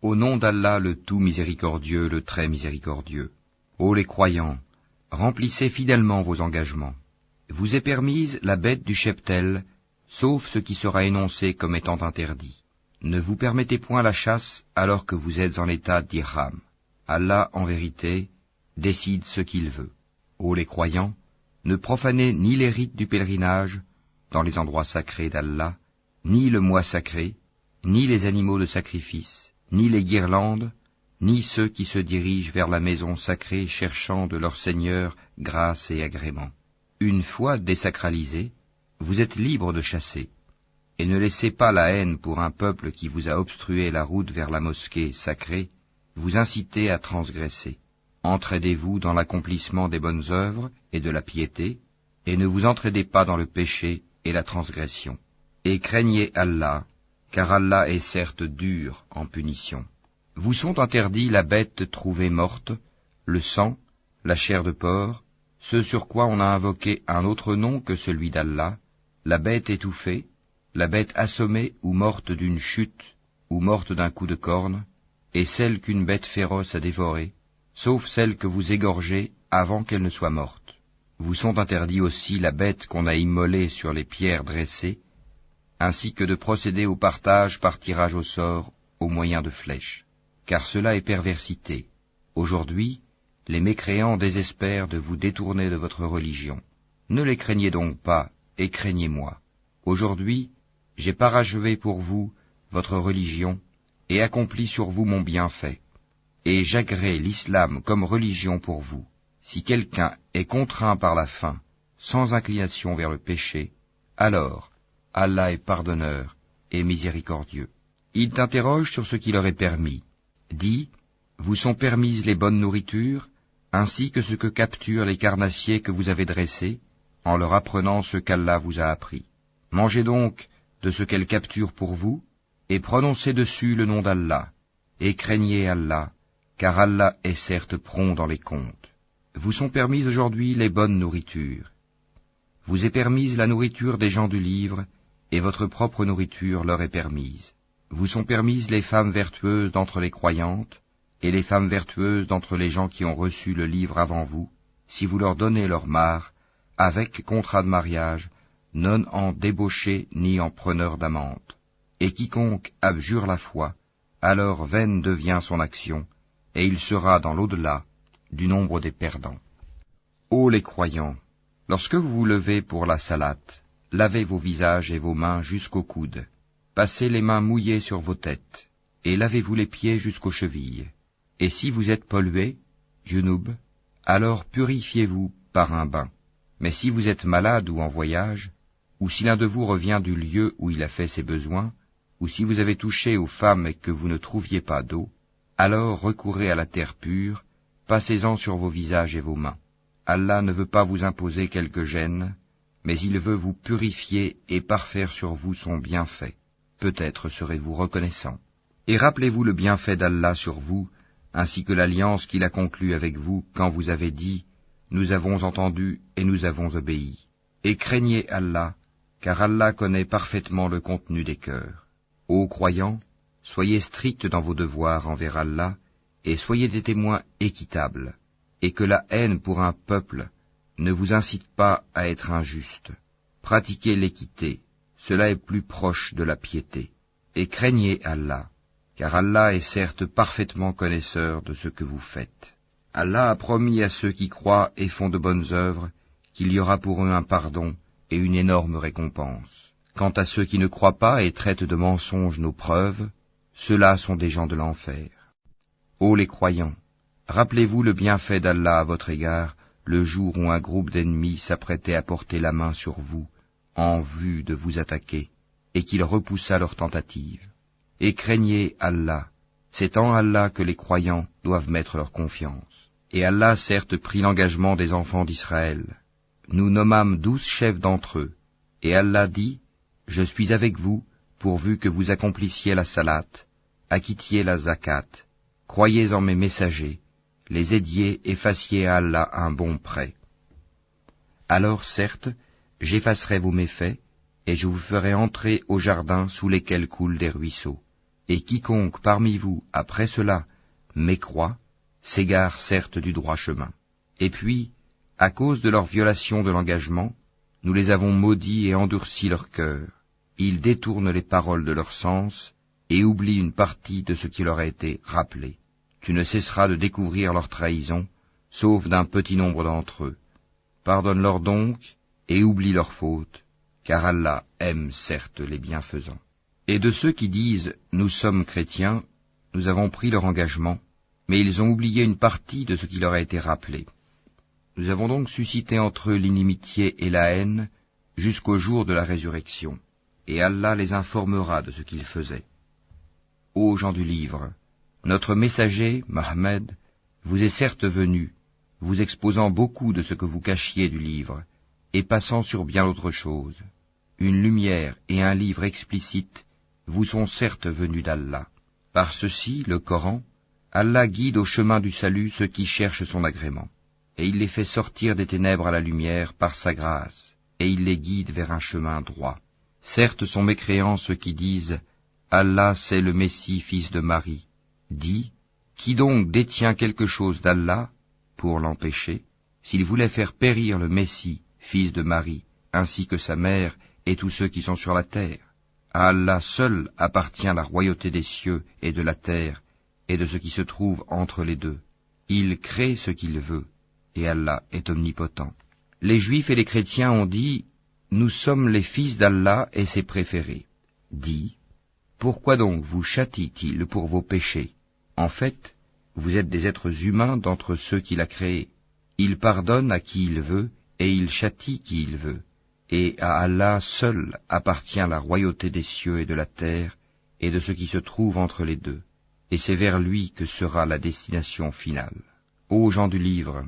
Au nom d'Allah le tout miséricordieux, le très miséricordieux. Ô les croyants, remplissez fidèlement vos engagements. Vous est permise la bête du cheptel, sauf ce qui sera énoncé comme étant interdit. Ne vous permettez point la chasse alors que vous êtes en état d'ihram. Allah, en vérité, décide ce qu'il veut. Ô les croyants, ne profanez ni les rites du pèlerinage dans les endroits sacrés d'Allah, ni le mois sacré, ni les animaux de sacrifice, ni les guirlandes, ni ceux qui se dirigent vers la maison sacrée cherchant de leur Seigneur grâce et agrément. Une fois désacralisés, vous êtes libres de chasser, et ne laissez pas la haine pour un peuple qui vous a obstrué la route vers la mosquée sacrée, vous inciter à transgresser. Entraidez-vous dans l'accomplissement des bonnes œuvres et de la piété, et ne vous entraidez pas dans le péché et la transgression. Et craignez Allah, car Allah est certes dur en punition. Vous sont interdits la bête trouvée morte, le sang, la chair de porc, ce sur quoi on a invoqué un autre nom que celui d'Allah, la bête étouffée, la bête assommée ou morte d'une chute, ou morte d'un coup de corne, et celle qu'une bête féroce a dévorée, sauf celle que vous égorgez avant qu'elle ne soit morte. Vous sont interdits aussi la bête qu'on a immolée sur les pierres dressées, ainsi que de procéder au partage par tirage au sort au moyen de flèches, car cela est perversité. Aujourd'hui, les mécréants désespèrent de vous détourner de votre religion. Ne les craignez donc pas, et craignez-moi. Aujourd'hui, j'ai parachevé pour vous votre religion, et accompli sur vous mon bienfait. Et j'agrée l'islam comme religion pour vous. Si quelqu'un est contraint par la faim, sans inclination vers le péché, alors Allah est pardonneur et miséricordieux. Ils t'interrogent sur ce qui leur est permis. Dis, vous sont permises les bonnes nourritures, ainsi que ce que capturent les carnassiers que vous avez dressés, en leur apprenant ce qu'Allah vous a appris. Mangez donc de ce qu'elles capturent pour vous, et prononcez dessus le nom d'Allah, et craignez Allah, car Allah est certes prompt dans les comptes. Vous sont permises aujourd'hui les bonnes nourritures. Vous est permise la nourriture des gens du livre, et votre propre nourriture leur est permise. Vous sont permises les femmes vertueuses d'entre les croyantes, et les femmes vertueuses d'entre les gens qui ont reçu le livre avant vous, si vous leur donnez leur part, avec contrat de mariage, non en débauché ni en preneur d'amante. Et quiconque abjure la foi, alors vaine devient son action, et il sera dans l'au-delà du nombre des perdants. Ô les croyants, lorsque vous vous levez pour la salate, lavez vos visages et vos mains jusqu'aux coudes, passez les mains mouillées sur vos têtes, et lavez-vous les pieds jusqu'aux chevilles. Et si vous êtes pollué, junub, alors purifiez-vous par un bain. Mais si vous êtes malade ou en voyage, ou si l'un de vous revient du lieu où il a fait ses besoins, ou si vous avez touché aux femmes et que vous ne trouviez pas d'eau, alors recourez à la terre pure, passez-en sur vos visages et vos mains. Allah ne veut pas vous imposer quelque gêne, mais il veut vous purifier et parfaire sur vous son bienfait. Peut-être serez-vous reconnaissant. Et rappelez-vous le bienfait d'Allah sur vous, ainsi que l'alliance qu'il a conclue avec vous quand vous avez dit « Nous avons entendu et nous avons obéi ». Et craignez Allah, car Allah connaît parfaitement le contenu des cœurs. Ô croyants, soyez stricts dans vos devoirs envers Allah, et soyez des témoins équitables, et que la haine pour un peuple ne vous incite pas à être injuste. Pratiquez l'équité, cela est plus proche de la piété. Et craignez Allah, car Allah est certes parfaitement connaisseur de ce que vous faites. Allah a promis à ceux qui croient et font de bonnes œuvres qu'il y aura pour eux un pardon et une énorme récompense. Quant à ceux qui ne croient pas et traitent de mensonges nos preuves, ceux-là sont des gens de l'enfer. Ô les croyants, rappelez-vous le bienfait d'Allah à votre égard, le jour où un groupe d'ennemis s'apprêtait à porter la main sur vous, en vue de vous attaquer, et qu'il repoussa leur tentative. Et craignez Allah, c'est en Allah que les croyants doivent mettre leur confiance. Et Allah certes prit l'engagement des enfants d'Israël. Nous nommâmes 12 chefs d'entre eux, et Allah dit, « Je suis avec vous, pourvu que vous accomplissiez la salate, acquittiez la zakat, croyez en mes messagers, les aidiez et fassiez à Allah un bon prêt. Alors certes, j'effacerai vos méfaits, et je vous ferai entrer au jardin sous lesquels coulent des ruisseaux. Et quiconque parmi vous, après cela, mécroit, s'égare certes du droit chemin. Et puis, à cause de leur violation de l'engagement, nous les avons maudits et endurci leur cœur. Ils détournent les paroles de leur sens et oublient une partie de ce qui leur a été rappelé. Tu ne cesseras de découvrir leur trahison, sauf d'un petit nombre d'entre eux. Pardonne-leur donc et oublie leurs fautes, car Allah aime certes les bienfaisants. Et de ceux qui disent « Nous sommes chrétiens », nous avons pris leur engagement, mais ils ont oublié une partie de ce qui leur a été rappelé. Nous avons donc suscité entre eux l'inimitié et la haine jusqu'au jour de la résurrection, et Allah les informera de ce qu'ils faisaient. Ô gens du livre, notre messager, Mohammed, vous est certes venu, vous exposant beaucoup de ce que vous cachiez du livre, et passant sur bien d'autres choses. Une lumière et un livre explicite vous sont certes venus d'Allah. Par ceci, le Coran, Allah guide au chemin du salut ceux qui cherchent son agrément, et il les fait sortir des ténèbres à la lumière par sa grâce, et il les guide vers un chemin droit. Certes sont mécréants ceux qui disent « Allah c'est le Messie, fils de Marie ». Dis, qui donc détient quelque chose d'Allah pour l'empêcher, s'il voulait faire périr le Messie, fils de Marie, ainsi que sa mère et tous ceux qui sont sur la terre? À Allah seul appartient la royauté des cieux et de la terre, et de ce qui se trouve entre les deux. Il crée ce qu'il veut, et Allah est omnipotent. Les Juifs et les chrétiens ont dit, nous sommes les fils d'Allah et ses préférés. Dis, pourquoi donc vous châtie-t-il pour vos péchés? En fait, vous êtes des êtres humains d'entre ceux qu'il a créés. Il pardonne à qui il veut, et il châtie qui il veut. Et à Allah seul appartient la royauté des cieux et de la terre, et de ce qui se trouve entre les deux. Et c'est vers lui que sera la destination finale. Ô gens du livre,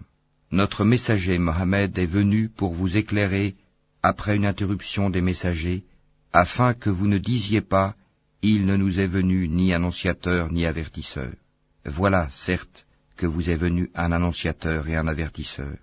notre messager Mohammed est venu pour vous éclairer après une interruption des messagers, afin que vous ne disiez pas « Il ne nous est venu ni annonciateur ni avertisseur ». Voilà, certes, que vous est venu un annonciateur et un avertisseur.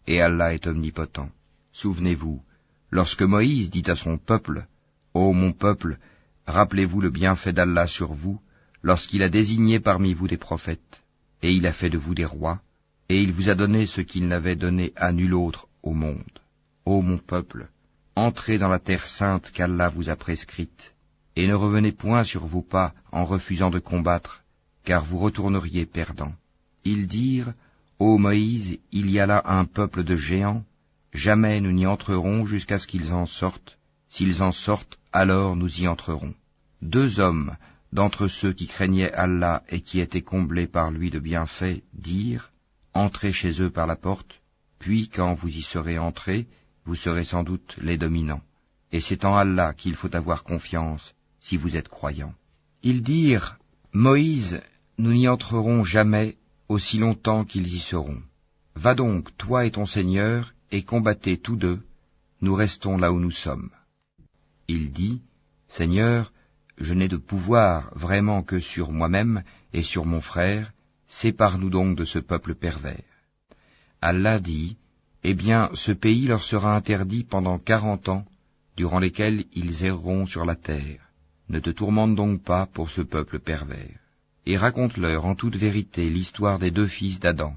Et Allah est omnipotent. Souvenez-vous, lorsque Moïse dit à son peuple, « Ô mon peuple, rappelez-vous le bienfait d'Allah sur vous, lorsqu'il a désigné parmi vous des prophètes, et il a fait de vous des rois, et il vous a donné ce qu'il n'avait donné à nul autre au monde. Ô mon peuple, entrez dans la terre sainte qu'Allah vous a prescrite, et ne revenez point sur vos pas en refusant de combattre, car vous retourneriez perdants. » Ils dirent, « Ô Moïse, il y a là un peuple de géants, jamais nous n'y entrerons jusqu'à ce qu'ils en sortent. S'ils en sortent, alors nous y entrerons. » 2 hommes, d'entre ceux qui craignaient Allah et qui étaient comblés par lui de bienfaits, dirent, « Entrez chez eux par la porte, puis quand vous y serez entrés, vous serez sans doute les dominants. Et c'est en Allah qu'il faut avoir confiance, si vous êtes croyants. » Ils dirent, « Moïse, nous n'y entrerons jamais, aussi longtemps qu'ils y seront. Va donc, toi et ton Seigneur, et combattez tous deux, nous restons là où nous sommes. » Il dit, « Seigneur, je n'ai de pouvoir vraiment que sur moi-même et sur mon frère, sépare-nous donc de ce peuple pervers. » Allah dit, « Eh bien, ce pays leur sera interdit pendant 40 ans, durant lesquels ils erreront sur la terre. Ne te tourmente donc pas pour ce peuple pervers. Et raconte-leur en toute vérité l'histoire des 2 fils d'Adam.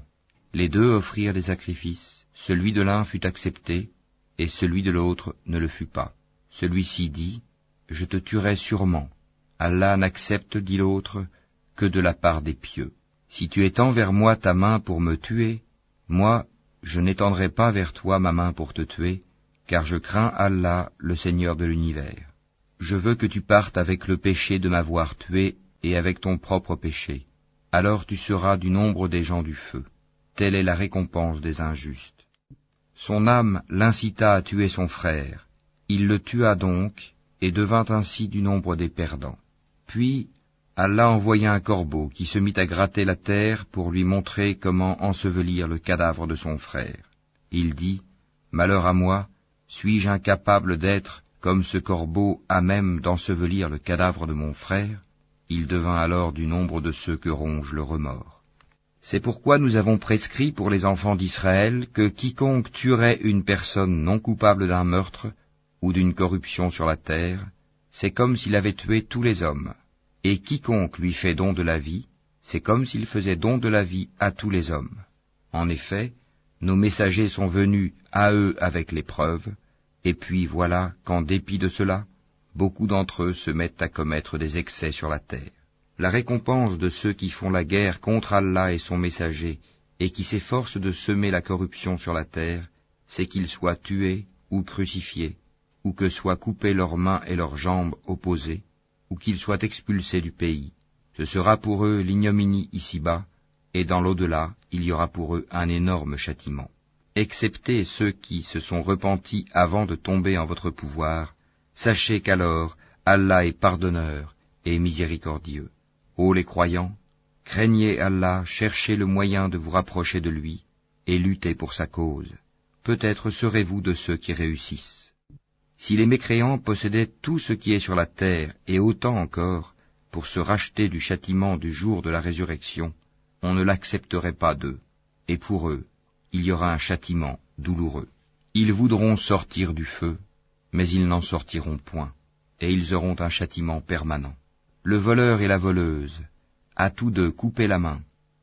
Les 2 offrirent des sacrifices, celui de l'un fut accepté, et celui de l'autre ne le fut pas. Celui-ci dit, « Je te tuerai sûrement. Allah n'accepte, dit l'autre, que de la part des pieux. Si tu étends vers moi ta main pour me tuer, moi, je n'étendrai pas vers toi ma main pour te tuer, car je crains Allah, le Seigneur de l'univers. Je veux que tu partes avec le péché de m'avoir tué et avec ton propre péché. Alors tu seras du nombre des gens du feu. Telle est la récompense des injustes. » Son âme l'incita à tuer son frère. Il le tua donc, et devint ainsi du nombre des perdants. Puis, Allah envoya un corbeau qui se mit à gratter la terre pour lui montrer comment ensevelir le cadavre de son frère. Il dit, « Malheur à moi, suis-je incapable d'être, comme ce corbeau, à même d'ensevelir le cadavre de mon frère ?» Il devint alors du nombre de ceux que ronge le remords. C'est pourquoi nous avons prescrit pour les enfants d'Israël que quiconque tuerait une personne non coupable d'un meurtre ou d'une corruption sur la terre, c'est comme s'il avait tué tous les hommes. Et quiconque lui fait don de la vie, c'est comme s'il faisait don de la vie à tous les hommes. En effet, nos messagers sont venus à eux avec l'épreuve, et puis voilà qu'en dépit de cela, beaucoup d'entre eux se mettent à commettre des excès sur la terre. La récompense de ceux qui font la guerre contre Allah et son messager, et qui s'efforcent de semer la corruption sur la terre, c'est qu'ils soient tués ou crucifiés, ou que soient coupées leurs mains et leurs jambes opposées, ou qu'ils soient expulsés du pays. Ce sera pour eux l'ignominie ici-bas, et dans l'au-delà, il y aura pour eux un énorme châtiment. Excepté ceux qui se sont repentis avant de tomber en votre pouvoir, sachez qu'alors Allah est pardonneur et miséricordieux. Ô les croyants, craignez Allah, cherchez le moyen de vous rapprocher de lui, et luttez pour sa cause. Peut-être serez-vous de ceux qui réussissent. Si les mécréants possédaient tout ce qui est sur la terre, et autant encore, pour se racheter du châtiment du jour de la résurrection, on ne l'accepterait pas d'eux, et pour eux, il y aura un châtiment douloureux. Ils voudront sortir du feu, mais ils n'en sortiront point, et ils auront un châtiment permanent. Le voleur et la voleuse, à tous deux couper la main,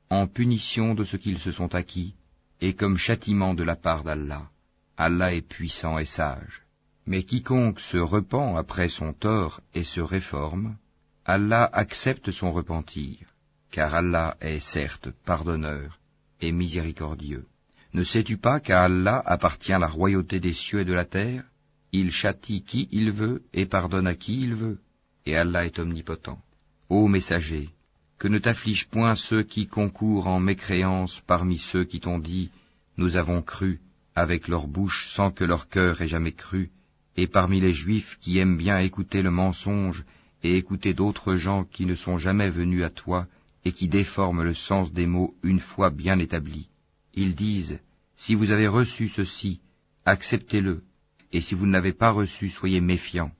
en punition de ce qu'ils se sont acquis, et comme châtiment de la part d'Allah. Allah est puissant et sage. Mais quiconque se repent après son tort et se réforme, Allah accepte son repentir, car Allah est certes pardonneur et miséricordieux. Ne sais-tu pas qu'à Allah appartient la royauté des cieux et de la terre? Il châtie qui il veut et pardonne à qui il veut, et Allah est omnipotent. Ô messager, que ne t'afflige point ceux qui concourent en mécréance parmi ceux qui t'ont dit « Nous avons cru » avec leur bouche sans que leur cœur ait jamais cru, et parmi les Juifs qui aiment bien écouter le mensonge et écouter d'autres gens qui ne sont jamais venus à toi et qui déforment le sens des mots une fois bien établis. Ils disent « Si vous avez reçu ceci, acceptez-le, et si vous ne l'avez pas reçu, soyez méfiants.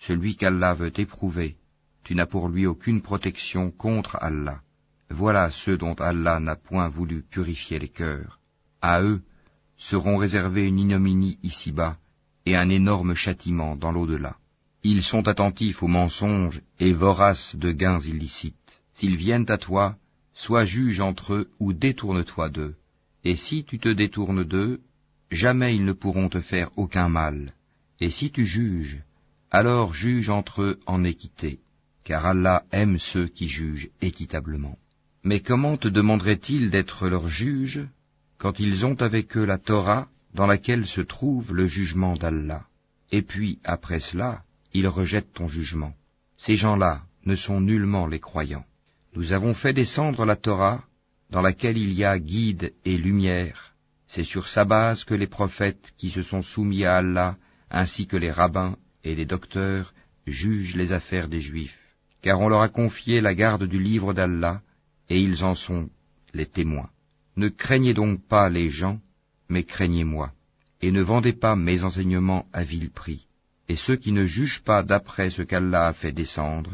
Celui qu'Allah veut éprouver, tu n'as pour lui aucune protection contre Allah. Voilà ceux dont Allah n'a point voulu purifier les cœurs. À eux seront réservés une ignominie ici-bas, et un énorme châtiment dans l'au-delà. Ils sont attentifs aux mensonges et voraces de gains illicites. S'ils viennent à toi, sois juge entre eux ou détourne-toi d'eux. Et si tu te détournes d'eux, jamais ils ne pourront te faire aucun mal. Et si tu juges, alors juge entre eux en équité, car Allah aime ceux qui jugent équitablement. Mais comment te demanderait-il d'être leur juge quand ils ont avec eux la Torah dans laquelle se trouve le jugement d'Allah? Et puis, après cela, ils rejettent ton jugement. Ces gens-là ne sont nullement les croyants. Nous avons fait descendre la Torah, dans laquelle il y a guide et lumière. C'est sur sa base que les prophètes qui se sont soumis à Allah, ainsi que les rabbins et les docteurs, jugent les affaires des Juifs. Car on leur a confié la garde du livre d'Allah, et ils en sont les témoins. Ne craignez donc pas les gens, mais craignez-moi, et ne vendez pas mes enseignements à vil prix. Et ceux qui ne jugent pas d'après ce qu'Allah a fait descendre,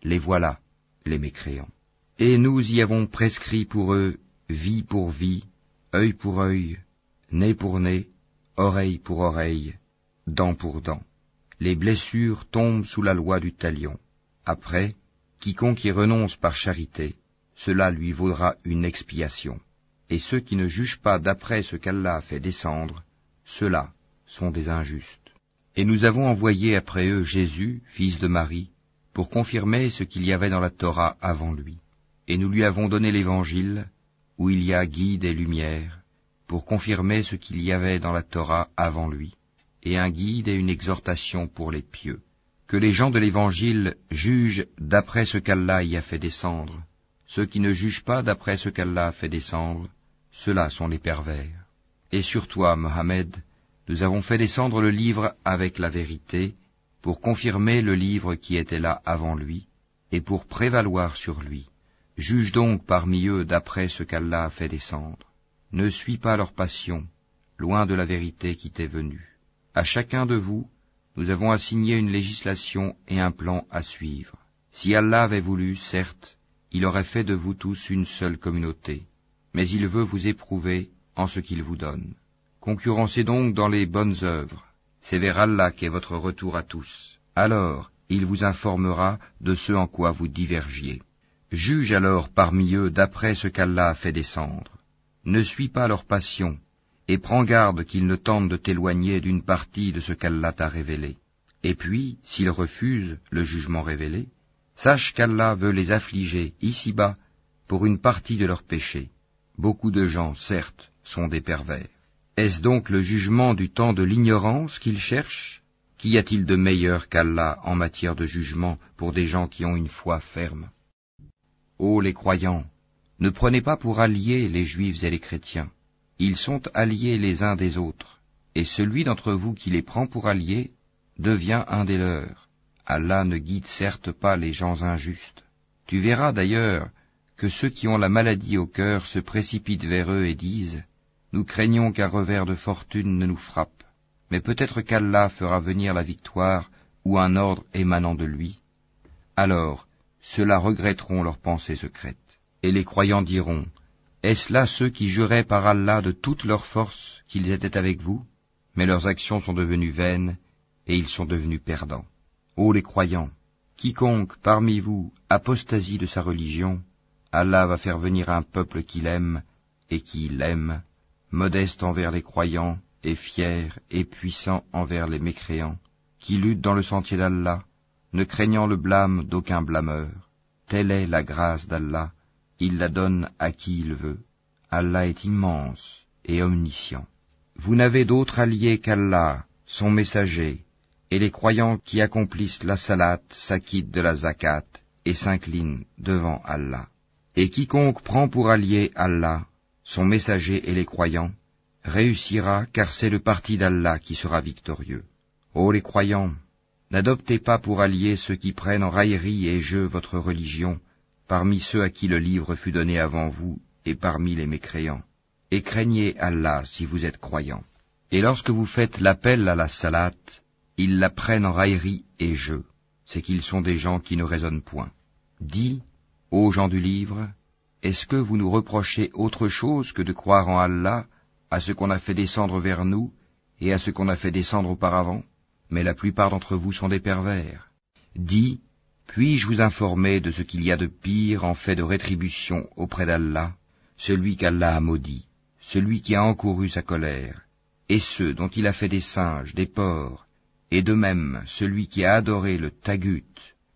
les voilà, les mécréants. Et nous y avons prescrit pour eux vie pour vie, œil pour œil, nez pour nez, oreille pour oreille, dent pour dent. Les blessures tombent sous la loi du talion. Après, quiconque y renonce par charité, cela lui vaudra une expiation. Et ceux qui ne jugent pas d'après ce qu'Allah a fait descendre, ceux-là sont des injustes. Et nous avons envoyé après eux Jésus, fils de Marie, pour confirmer ce qu'il y avait dans la Torah avant lui. Et nous lui avons donné l'Évangile, où il y a guide et lumière, pour confirmer ce qu'il y avait dans la Torah avant lui, et un guide et une exhortation pour les pieux. Que les gens de l'Évangile jugent d'après ce qu'Allah y a fait descendre. Ceux qui ne jugent pas d'après ce qu'Allah a fait descendre, ceux-là sont les pervers. Et sur toi, Mohammed, nous avons fait descendre le livre avec la vérité, pour confirmer le livre qui était là avant lui, et pour prévaloir sur lui. Juge donc parmi eux d'après ce qu'Allah a fait descendre. Ne suis pas leur passion, loin de la vérité qui t'est venue. À chacun de vous, nous avons assigné une législation et un plan à suivre. Si Allah avait voulu, certes, il aurait fait de vous tous une seule communauté, mais il veut vous éprouver en ce qu'il vous donne. Concurrencez donc dans les bonnes œuvres, c'est vers Allah qu'est votre retour à tous. Alors, il vous informera de ce en quoi vous divergiez. Juge alors parmi eux d'après ce qu'Allah a fait descendre. Ne suis pas leur passion, et prends garde qu'ils ne tentent de t'éloigner d'une partie de ce qu'Allah t'a révélé. Et puis, s'ils refusent le jugement révélé, sache qu'Allah veut les affliger ici-bas pour une partie de leurs péchés. Beaucoup de gens, certes, sont des pervers. Est-ce donc le jugement du temps de l'ignorance qu'ils cherchent? Qu'y a-t-il de meilleur qu'Allah en matière de jugement pour des gens qui ont une foi ferme? Ô les croyants, ne prenez pas pour alliés les juifs et les chrétiens. Ils sont alliés les uns des autres, et celui d'entre vous qui les prend pour alliés devient un des leurs. Allah ne guide certes pas les gens injustes. Tu verras d'ailleurs que ceux qui ont la maladie au cœur se précipitent vers eux et disent « Nous craignons qu'un revers de fortune ne nous frappe, mais peut-être qu'Allah fera venir la victoire ou un ordre émanant de lui. » Alors, ceux-là regretteront leurs pensées secrètes. Et les croyants diront « Est-ce là ceux qui juraient par Allah de toute leur force qu'ils étaient avec vous? Mais leurs actions sont devenues vaines, et ils sont devenus perdants. Ô les croyants, quiconque parmi vous apostasie de sa religion, Allah va faire venir un peuple qu'il aime et qui l'aime, modeste envers les croyants et fier et puissant envers les mécréants, qui lutte dans le sentier d'Allah, ne craignant le blâme d'aucun blâmeur. Telle est la grâce d'Allah, il la donne à qui il veut. Allah est immense et omniscient. Vous n'avez d'autre allié qu'Allah, son messager, et les croyants qui accomplissent la salat s'acquittent de la zakat et s'inclinent devant Allah. Et quiconque prend pour allié Allah, son messager et les croyants, réussira, car c'est le parti d'Allah qui sera victorieux. Ô les croyants, n'adoptez pas pour alliés ceux qui prennent en raillerie et jeu votre religion, parmi ceux à qui le livre fut donné avant vous et parmi les mécréants. Et craignez Allah si vous êtes croyants. Et lorsque vous faites l'appel à la salat, ils la prennent en raillerie et jeu, c'est qu'ils sont des gens qui ne raisonnent point. Dis, ô gens du livre, est-ce que vous nous reprochez autre chose que de croire en Allah, à ce qu'on a fait descendre vers nous, et à ce qu'on a fait descendre auparavant? Mais la plupart d'entre vous sont des pervers. Dis, puis-je vous informer de ce qu'il y a de pire en fait de rétribution auprès d'Allah, celui qu'Allah a maudit, celui qui a encouru sa colère, et ceux dont il a fait des singes, des porcs, et de même celui qui a adoré le tagut,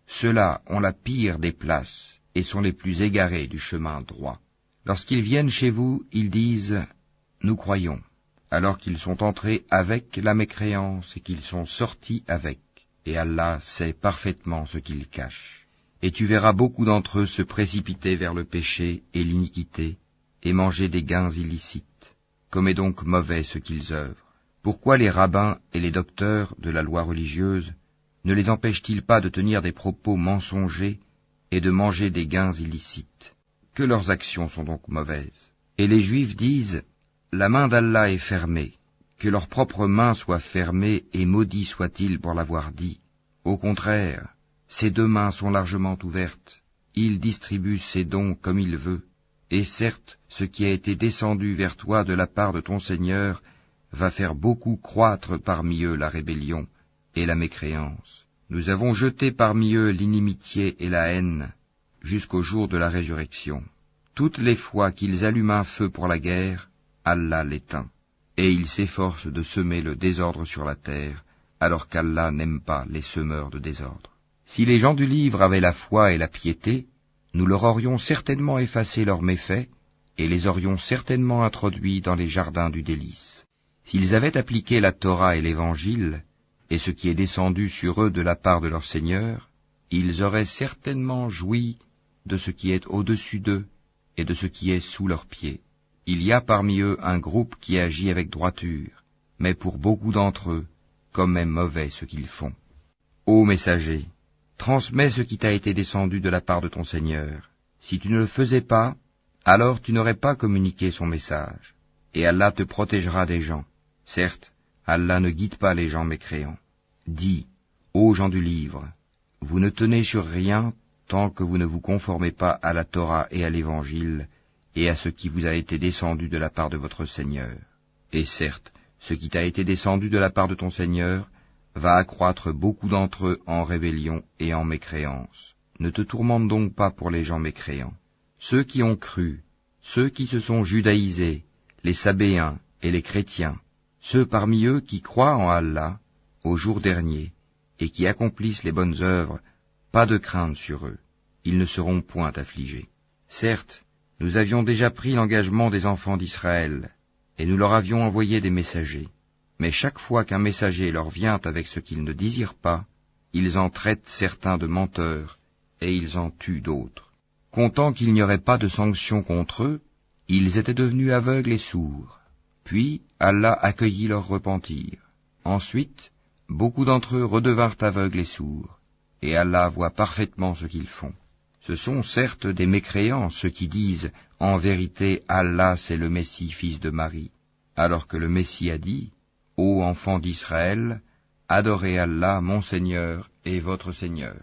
ceux-là ont la pire des places, et sont les plus égarés du chemin droit. Lorsqu'ils viennent chez vous, ils disent « Nous croyons », alors qu'ils sont entrés avec la mécréance et qu'ils sont sortis avec, et Allah sait parfaitement ce qu'ils cachent. Et tu verras beaucoup d'entre eux se précipiter vers le péché et l'iniquité, et manger des gains illicites. Comme est donc mauvais ce qu'ils œuvrent. Pourquoi les rabbins et les docteurs de la loi religieuse ne les empêchent-ils pas de tenir des propos mensongers et de manger des gains illicites? Que leurs actions sont donc mauvaises. Et les Juifs disent, la main d'Allah est fermée, que leur propre main soit fermée et maudit soit-il pour l'avoir dit. Au contraire, ses deux mains sont largement ouvertes, il distribue ses dons comme il veut, et certes, ce qui a été descendu vers toi de la part de ton Seigneur va faire beaucoup croître parmi eux la rébellion et la mécréance. Nous avons jeté parmi eux l'inimitié et la haine jusqu'au jour de la résurrection. Toutes les fois qu'ils allument un feu pour la guerre, Allah l'éteint, et ils s'efforcent de semer le désordre sur la terre, alors qu'Allah n'aime pas les semeurs de désordre. Si les gens du livre avaient la foi et la piété, nous leur aurions certainement effacé leurs méfaits, et les aurions certainement introduits dans les jardins du délice. S'ils avaient appliqué la Torah et l'Évangile, et ce qui est descendu sur eux de la part de leur Seigneur, ils auraient certainement joui de ce qui est au-dessus d'eux et de ce qui est sous leurs pieds. Il y a parmi eux un groupe qui agit avec droiture, mais pour beaucoup d'entre eux, comme est mauvais ce qu'ils font. Ô messager, transmets ce qui t'a été descendu de la part de ton Seigneur. Si tu ne le faisais pas, alors tu n'aurais pas communiqué son message, et Allah te protégera des gens. Certes, Allah ne guide pas les gens mécréants. Dis, ô gens du livre, vous ne tenez sur rien tant que vous ne vous conformez pas à la Torah et à l'Évangile, et à ce qui vous a été descendu de la part de votre Seigneur. Et certes, ce qui t'a été descendu de la part de ton Seigneur va accroître beaucoup d'entre eux en rébellion et en mécréance. Ne te tourmente donc pas pour les gens mécréants. Ceux qui ont cru, ceux qui se sont judaïsés, les Sabéens et les chrétiens, ceux parmi eux qui croient en Allah, au jour dernier, et qui accomplissent les bonnes œuvres, pas de crainte sur eux, ils ne seront point affligés. Certes, nous avions déjà pris l'engagement des enfants d'Israël, et nous leur avions envoyé des messagers. Mais chaque fois qu'un messager leur vient avec ce qu'ils ne désirent pas, ils en traitent certains de menteurs, et ils en tuent d'autres. Comptant qu'il n'y aurait pas de sanction contre eux, ils étaient devenus aveugles et sourds. Puis Allah accueillit leur repentir. Ensuite, beaucoup d'entre eux redevinrent aveugles et sourds, et Allah voit parfaitement ce qu'ils font. Ce sont certes des mécréants ceux qui disent « En vérité, Allah c'est le Messie, fils de Marie », alors que le Messie a dit « Ô enfants d'Israël, adorez Allah, mon Seigneur et votre Seigneur.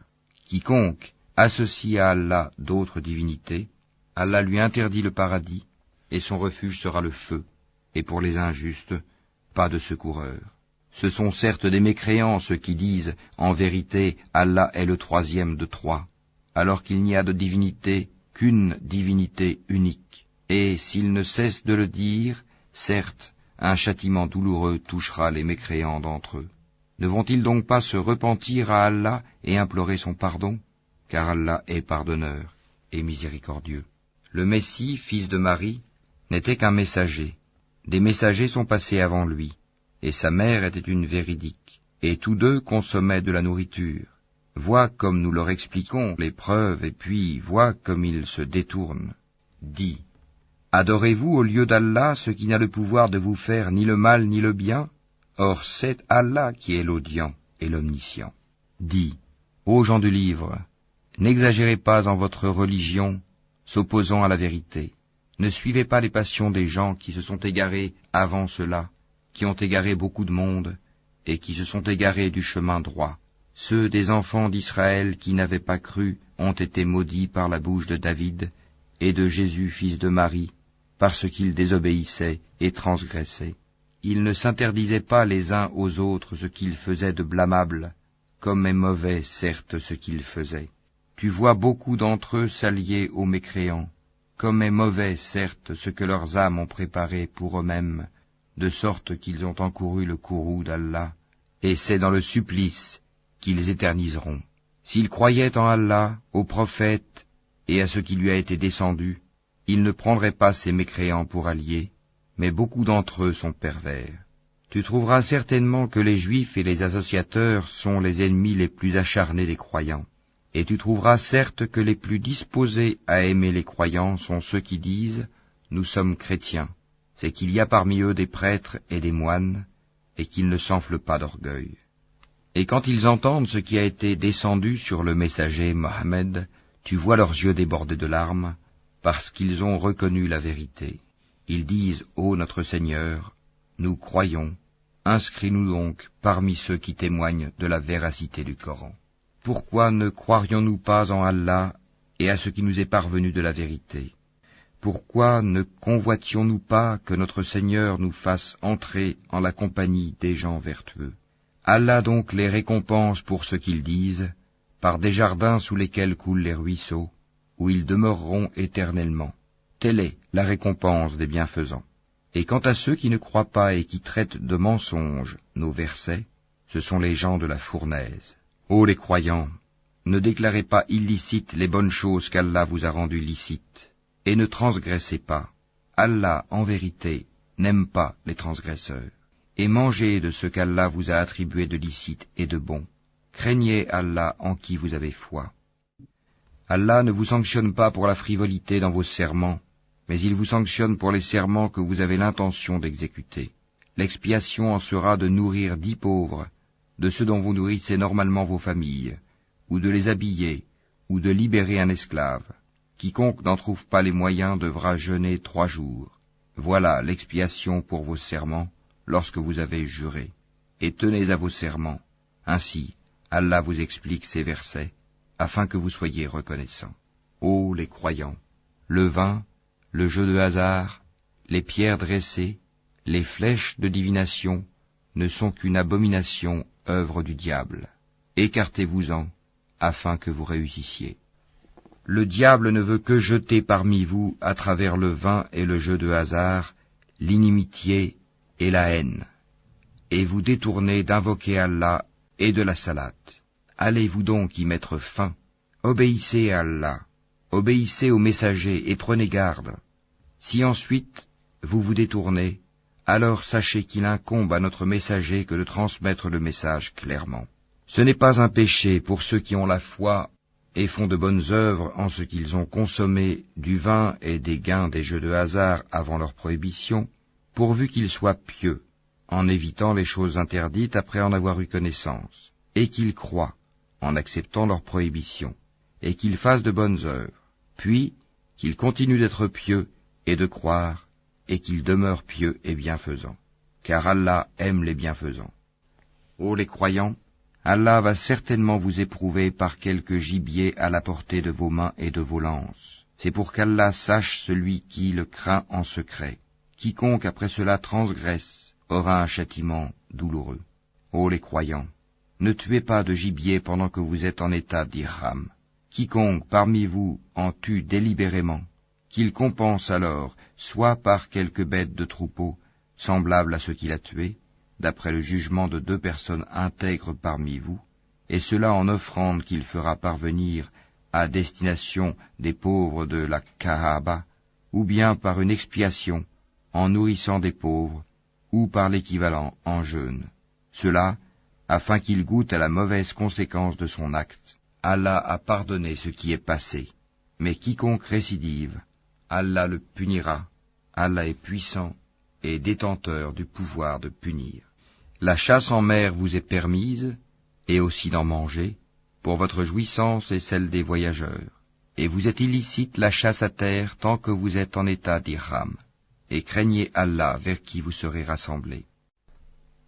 Quiconque associe à Allah d'autres divinités, Allah lui interdit le paradis, et son refuge sera le feu, et pour les injustes, pas de secoureur. Ce sont certes des mécréants ceux qui disent « En vérité, Allah est le troisième de trois », alors qu'il n'y a de divinité qu'une divinité unique. Et s'ils ne cessent de le dire, certes, un châtiment douloureux touchera les mécréants d'entre eux. Ne vont-ils donc pas se repentir à Allah et implorer son pardon? Car Allah est pardonneur et miséricordieux. Le Messie, fils de Marie, n'était qu'un messager. Des messagers sont passés avant lui, et sa mère était une véridique, et tous deux consommaient de la nourriture. Vois comme nous leur expliquons les preuves, et puis vois comme ils se détournent. Dis, adorez-vous au lieu d'Allah ce qui n'a le pouvoir de vous faire ni le mal ni le bien? Or c'est Allah qui est l'audient et l'omniscient. Dis, ô gens du livre, n'exagérez pas en votre religion, s'opposant à la vérité. Ne suivez pas les passions des gens qui se sont égarés avant cela, qui ont égaré beaucoup de monde, et qui se sont égarés du chemin droit. Ceux des enfants d'Israël qui n'avaient pas cru ont été maudits par la bouche de David et de Jésus fils de Marie, parce qu'ils désobéissaient et transgressaient. Ils ne s'interdisaient pas les uns aux autres ce qu'ils faisaient de blâmable, comme est mauvais certes ce qu'ils faisaient. Tu vois beaucoup d'entre eux s'allier aux mécréants, comme est mauvais certes ce que leurs âmes ont préparé pour eux-mêmes, de sorte qu'ils ont encouru le courroux d'Allah, et c'est dans le supplice qu'ils éterniseront. S'ils croyaient en Allah, au prophète et à ce qui lui a été descendu, ils ne prendraient pas ces mécréants pour alliés, mais beaucoup d'entre eux sont pervers. Tu trouveras certainement que les Juifs et les associateurs sont les ennemis les plus acharnés des croyants, et tu trouveras certes que les plus disposés à aimer les croyants sont ceux qui disent « Nous sommes chrétiens », c'est qu'il y a parmi eux des prêtres et des moines, et qu'ils ne s'enflent pas d'orgueil. Et quand ils entendent ce qui a été descendu sur le messager Mohammed, tu vois leurs yeux déborder de larmes, parce qu'ils ont reconnu la vérité. Ils disent, ô notre Seigneur, nous croyons, inscris-nous donc parmi ceux qui témoignent de la véracité du Coran. Pourquoi ne croirions-nous pas en Allah et à ce qui nous est parvenu de la vérité? Pourquoi ne convoitions-nous pas que notre Seigneur nous fasse entrer en la compagnie des gens vertueux? Allah donc les récompense pour ce qu'ils disent, par des jardins sous lesquels coulent les ruisseaux, où ils demeureront éternellement. Telle est la récompense des bienfaisants. Et quant à ceux qui ne croient pas et qui traitent de mensonges nos versets, ce sont les gens de la fournaise. Ô les croyants, ne déclarez pas illicites les bonnes choses qu'Allah vous a rendues licites, et ne transgressez pas. Allah, en vérité, n'aime pas les transgresseurs. Et mangez de ce qu'Allah vous a attribué de licite et de bon. Craignez Allah en qui vous avez foi. Allah ne vous sanctionne pas pour la frivolité dans vos serments, mais il vous sanctionne pour les serments que vous avez l'intention d'exécuter. L'expiation en sera de nourrir 10 pauvres, de ceux dont vous nourrissez normalement vos familles, ou de les habiller, ou de libérer un esclave. Quiconque n'en trouve pas les moyens devra jeûner 3 jours. Voilà l'expiation pour vos serments, lorsque vous avez juré. Et tenez à vos serments. Ainsi, Allah vous explique ces versets, afin que vous soyez reconnaissants. Ô les croyants, le vin, le jeu de hasard, les pierres dressées, les flèches de divination ne sont qu'une abomination œuvre du diable. Écartez-vous-en, afin que vous réussissiez. Le diable ne veut que jeter parmi vous, à travers le vin et le jeu de hasard, l'inimitié et la haine, et vous détourner d'invoquer Allah et de la salate. Allez-vous donc y mettre fin? Obéissez à Allah, obéissez aux messagers et prenez garde. Si ensuite vous vous détournez, alors sachez qu'il incombe à notre messager que de transmettre le message clairement. Ce n'est pas un péché pour ceux qui ont la foi et font de bonnes œuvres en ce qu'ils ont consommé du vin et des gains des jeux de hasard avant leur prohibition, pourvu qu'ils soient pieux, en évitant les choses interdites après en avoir eu connaissance, et qu'ils croient, en acceptant leur prohibition, et qu'ils fassent de bonnes œuvres, puis qu'ils continuent d'être pieux et de croire, et qu'ils demeurent pieux et bienfaisants, car Allah aime les bienfaisants. Ô les croyants, Allah va certainement vous éprouver par quelque gibier à la portée de vos mains et de vos lances. C'est pour qu'Allah sache celui qui le craint en secret. Quiconque après cela transgresse aura un châtiment douloureux. Ô les croyants, ne tuez pas de gibier pendant que vous êtes en état d'ihram. Quiconque parmi vous en tue délibérément, qu'il compense alors soit par quelque bête de troupeau, semblable à ce qu'il a tué, d'après le jugement de 2 personnes intègres parmi vous, et cela en offrande qu'il fera parvenir à destination des pauvres de la Kaaba, ou bien par une expiation, en nourrissant des pauvres, ou par l'équivalent en jeûne. Cela, afin qu'il goûte à la mauvaise conséquence de son acte. Allah a pardonné ce qui est passé, mais quiconque récidive, Allah le punira. Allah est puissant et détenteur du pouvoir de punir. La chasse en mer vous est permise, et aussi d'en manger, pour votre jouissance et celle des voyageurs. Et vous est illicite la chasse à terre tant que vous êtes en état d'ihram, et craignez Allah vers qui vous serez rassemblés.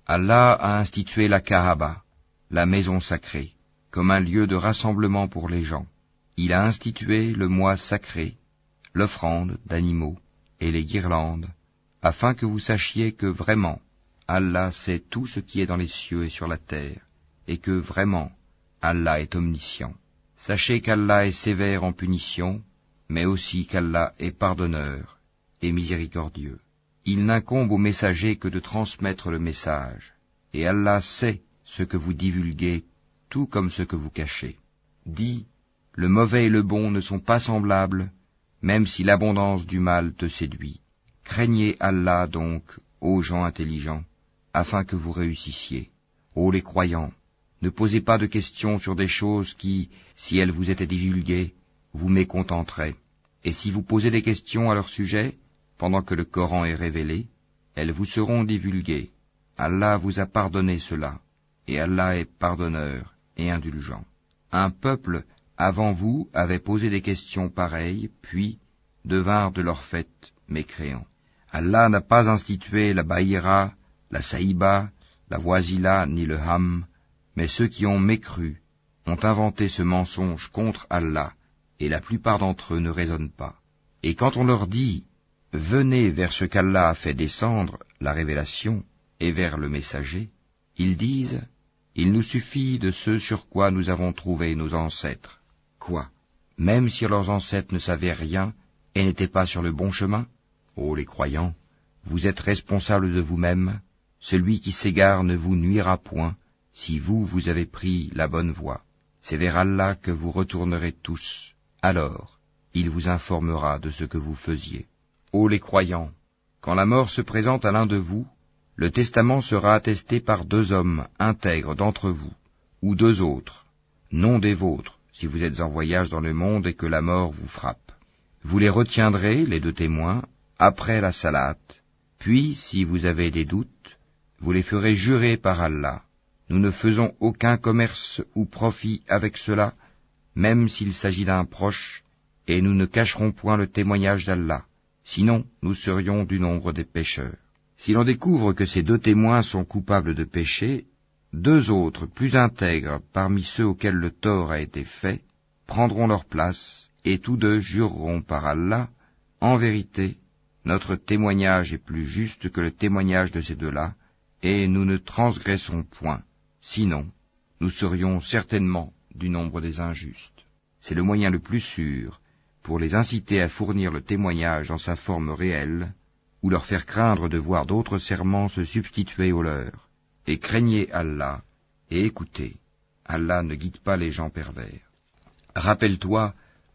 Allah a institué la Kaaba, la maison sacrée, comme un lieu de rassemblement pour les gens. Il a institué le mois sacré, l'offrande d'animaux et les guirlandes, afin que vous sachiez que vraiment, Allah sait tout ce qui est dans les cieux et sur la terre, et que vraiment, Allah est omniscient. Sachez qu'Allah est sévère en punition, mais aussi qu'Allah est pardonneur et miséricordieux. Il n'incombe au messager que de transmettre le message, et Allah sait ce que vous divulguez, tout comme ce que vous cachez. Dis, le mauvais et le bon ne sont pas semblables, même si l'abondance du mal te séduit. Craignez Allah donc, ô gens intelligents, afin que vous réussissiez. Ô les croyants, ne posez pas de questions sur des choses qui, si elles vous étaient divulguées, vous mécontenteraient. Et si vous posez des questions à leur sujet, pendant que le Coran est révélé, elles vous seront divulguées. Allah vous a pardonné cela, et Allah est pardonneur et indulgent. Un peuple avant vous avait posé des questions pareilles, puis devinrent de leur fait mécréants. Allah n'a pas institué la Baïra, la Saïba, la Voisila ni le Ham, mais ceux qui ont mécru ont inventé ce mensonge contre Allah, et la plupart d'entre eux ne raisonnent pas. Et quand on leur dit « Venez vers ce qu'Allah a fait descendre, la révélation, et vers le messager », ils disent « Il nous suffit de ce sur quoi nous avons trouvé nos ancêtres. » Quoi? Même si leurs ancêtres ne savaient rien et n'étaient pas sur le bon chemin? Ô les croyants, vous êtes responsables de vous-même, celui qui s'égare ne vous nuira point, si vous avez pris la bonne voie. C'est vers Allah que vous retournerez tous. Alors, il vous informera de ce que vous faisiez. Ô les croyants, quand la mort se présente à l'un de vous, le testament sera attesté par 2 hommes intègres d'entre vous, ou 2 autres, non des vôtres, si vous êtes en voyage dans le monde et que la mort vous frappe. Vous les retiendrez, les 2 témoins, après la salate, puis, si vous avez des doutes, vous les ferez jurer par Allah. Nous ne faisons aucun commerce ou profit avec cela, même s'il s'agit d'un proche, et nous ne cacherons point le témoignage d'Allah, sinon nous serions du nombre des pécheurs. Si l'on découvre que ces 2 témoins sont coupables de péché, 2 autres plus intègres parmi ceux auxquels le tort a été fait, prendront leur place, et tous 2 jureront par Allah, en vérité, notre témoignage est plus juste que le témoignage de ces 2-là, et nous ne transgressons point, sinon, nous serions certainement du nombre des injustes. C'est le moyen le plus sûr pour les inciter à fournir le témoignage en sa forme réelle, ou leur faire craindre de voir d'autres serments se substituer aux leurs. Et craignez Allah, et écoutez, Allah ne guide pas les gens pervers. Rappelle-toi,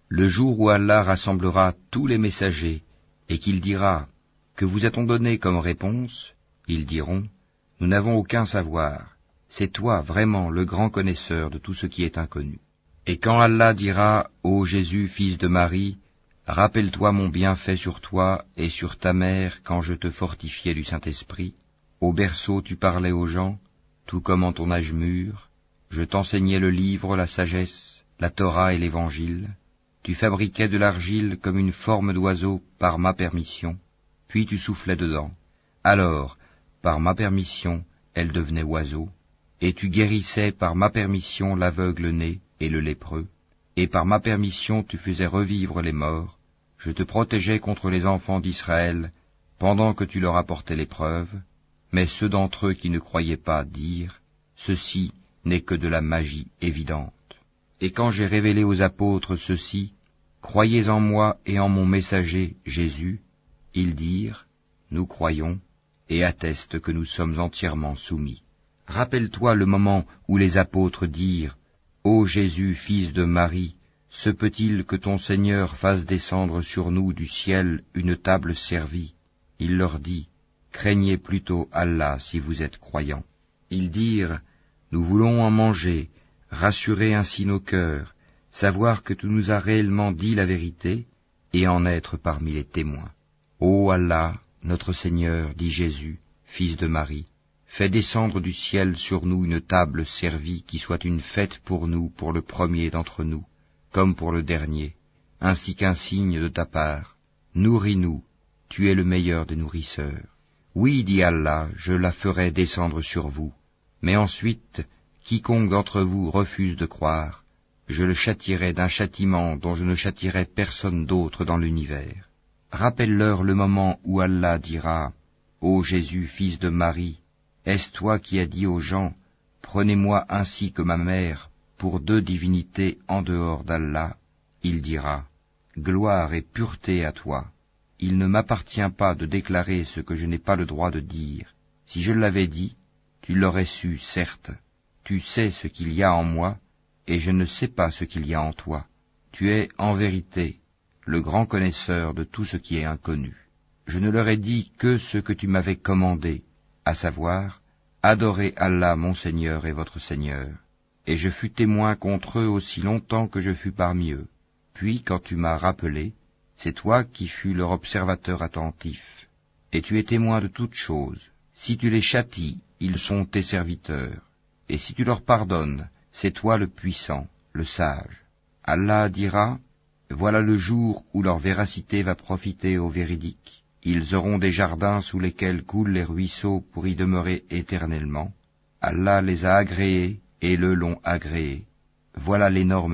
le jour où Allah rassemblera tous les messagers, et qu'il dira, « Que vous a-t-on donné comme réponse ?» Ils diront, « Nous n'avons aucun savoir, c'est toi vraiment le grand connaisseur de tout ce qui est inconnu. » Et quand Allah dira, « Ô Jésus, fils de Marie, rappelle-toi mon bienfait sur toi et sur ta mère quand je te fortifiais du Saint-Esprit. Au berceau tu parlais aux gens, tout comme en ton âge mûr. Je t'enseignais le livre, la sagesse, la Torah et l'Évangile. Tu fabriquais de l'argile comme une forme d'oiseau par ma permission, puis tu soufflais dedans. Alors, par ma permission, elle devenait oiseau, et tu guérissais par ma permission l'aveugle né et le lépreux. Et par ma permission tu faisais revivre les morts, je te protégeais contre les enfants d'Israël, pendant que tu leur apportais l'épreuve, mais ceux d'entre eux qui ne croyaient pas dirent, ceci n'est que de la magie évidente. Et quand j'ai révélé aux apôtres ceci, croyez en moi et en mon messager Jésus, ils dirent, nous croyons, et attestent que nous sommes entièrement soumis. Rappelle-toi le moment où les apôtres dirent, Ô Jésus, fils de Marie, se peut-il que ton Seigneur fasse descendre sur nous du ciel une table servie? Il leur dit, craignez plutôt Allah si vous êtes croyants. Ils dirent, nous voulons en manger, rassurer ainsi nos cœurs, savoir que tu nous as réellement dit la vérité, et en être parmi les témoins. Ô Allah, notre Seigneur, dit Jésus, fils de Marie, fais descendre du ciel sur nous une table servie qui soit une fête pour nous, pour le premier d'entre nous, comme pour le dernier, ainsi qu'un signe de ta part. Nourris-nous, tu es le meilleur des nourrisseurs. Oui, dit Allah, je la ferai descendre sur vous. Mais ensuite, quiconque d'entre vous refuse de croire, je le châtierai d'un châtiment dont je ne châtierai personne d'autre dans l'univers. Rappelle-leur le moment où Allah dira, Ô Jésus, fils de Marie, est-ce toi qui as dit aux gens, prenez-moi ainsi que ma mère pour deux divinités en dehors d'Allah? Il dira, gloire et pureté à toi. Il ne m'appartient pas de déclarer ce que je n'ai pas le droit de dire. Si je l'avais dit, tu l'aurais su, certes. Tu sais ce qu'il y a en moi, et je ne sais pas ce qu'il y a en toi. Tu es, en vérité, le grand connaisseur de tout ce qui est inconnu. Je ne leur ai dit que ce que tu m'avais commandé, à savoir, adorez Allah mon Seigneur et votre Seigneur. Et je fus témoin contre eux aussi longtemps que je fus parmi eux. Puis, quand tu m'as rappelé, c'est toi qui fus leur observateur attentif. Et tu es témoin de toutes choses. Si tu les châties, ils sont tes serviteurs. Et si tu leur pardonnes, c'est toi le puissant, le sage. Allah dira, voilà le jour où leur véracité va profiter aux véridiques. Ils auront des jardins sous lesquels coulent les ruisseaux pour y demeurer éternellement. Allah les a agréés et le l'ont agréé. Voilà l'énorme